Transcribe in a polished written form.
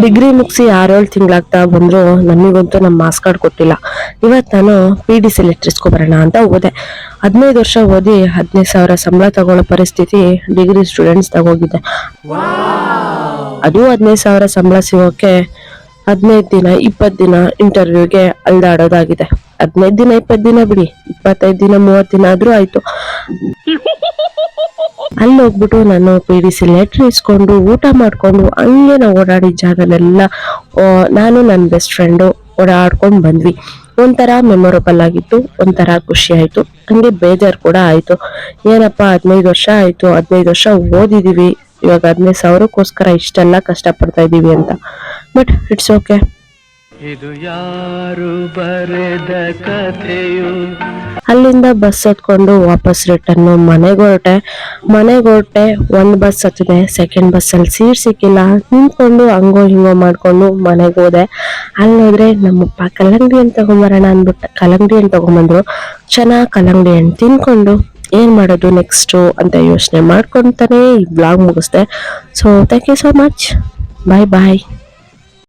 Degree ಮುಗಿಸಿ 6-7 ತಿಂಗಳಾಗ್ತಾ ಬಂದ್ರು ನನಗಂತೂ ನಮ್ಮ ಮಾರ್ಕ್ಸ್ ಕಾರ್ಡ್ ಕೊಟ್ಟಿಲ್ಲ. ಇವತ್ತು ನಾನು PDC ಲೆಟರ್ ಇಸ್ಕೊಬರೋಣ ಅಂತ ಹೋದೆ. 15 ವರ್ಷ ಓದಿ 15,000 ಸಂಬಳ ತಗೊಳ್ಳೋ ಪರಿಸ್ಥಿತಿ ಡಿಗ್ರಿ ಸ್ಟೂಡೆಂಟ್ಸ್ ತಗೋಗಿದೆ. ಅದು 15,000 ಸಂಬಳ ಸಿಗೋಕೆ 15 ದಿನ 20 ದಿನ ಇಂಟರ್ವ್ಯೂಗೆ ಅಲ್ದಾಡೋದಾಗಿದೆ. 15 ದಿನ 20 ದಿನ ಬಿಡಿ, 25 ದಿನ 30 ದಿನ ಆದ್ರೂ ಆಯ್ತು. ಅಲ್ಲಿ ಹೋಗ್ಬಿಟ್ಟು ನಾನು PDC ಲೆಟರ್ ಇಸ್ಕೊಂಡು ಊಟ ಮಾಡ್ಕೊಂಡು ಹಂಗೆ ನಾವು ಓಡಾಡಿದ ಜಾಗದಲ್ಲೆಲ್ಲ ನಾನು ನನ್ನ ಬೆಸ್ಟ್ ಫ್ರೆಂಡು ಓಡಾಡ್ಕೊಂಡು ಬಂದ್ವಿ. ಒಂಥರ ಮೆಮೊರಬಲ್ ಆಗಿತ್ತು, ಒಂಥರ ಖುಷಿ ಆಯ್ತು, ಹಂಗೆ ಬೇಜಾರು ಕೂಡ ಆಯ್ತು. ಏನಪ್ಪ 15 ವರ್ಷ ಆಯ್ತು, 15 ವರ್ಷ ಓದಿದೀವಿ, ಇವಾಗ 15,000ಕ್ಕೋಸ್ಕರ ಇಷ್ಟೆಲ್ಲ ಕಷ್ಟ ಪಡ್ತಾ ಇದೀವಿ ಅಂತ. But it's okay. ಇದು ಯಾರು ಬರೆದ ಕಥೆಯು. ಅಲ್ಲಿಂದ ಬಸ್ ಹತ್ಕೊಂಡು ವಾಪಸ್ ರಿಟರ್ನ್ ಮನೆಗೆ ಹೊರಟೆ. ಒಂದ್ ಬಸ್ ಹತ್ತಿದೆ, ಸೆಕೆಂಡ್ ಬಸ್ ಅಲ್ಲಿ ಸೀಟ್ ಸಿಕ್ಕಿಲ್ಲ. ನಿಂತ್ಕೊಂಡು ಹಂಗೋ ಹಿಂಗೋ ಮಾಡ್ಕೊಂಡು ಮನೆಗೆ ಹೋದೆ. ಅಲ್ಲಿ ಹೋದ್ರೆ ನಮ್ಮಪ್ಪ ಕಲ್ಲಂಗಡಿ ಹಣ್ಣು ತಗೊಂಬರೋಣ ಅಂದ್ಬಿಟ್ಟು ಕಲ್ಲಂಗಡಿ ಹಣ್ಣು ತಗೊಂಬಂದ್ರು. ಚೆನ್ನಾಗಿ ಕಲ್ಲಂಗಡಿ ಹಣ್ಣು ತಿನ್ಕೊಂಡು ಏನ್ ಮಾಡೋದು ನೆಕ್ಸ್ಟ್ ಅಂತ ಯೋಚನೆ ಮಾಡ್ಕೊಂತಾನೆ ಈ ಬ್ಲಾಗ್ ಮುಗಿಸ್ದೆ. So thank you so much. Bye bye.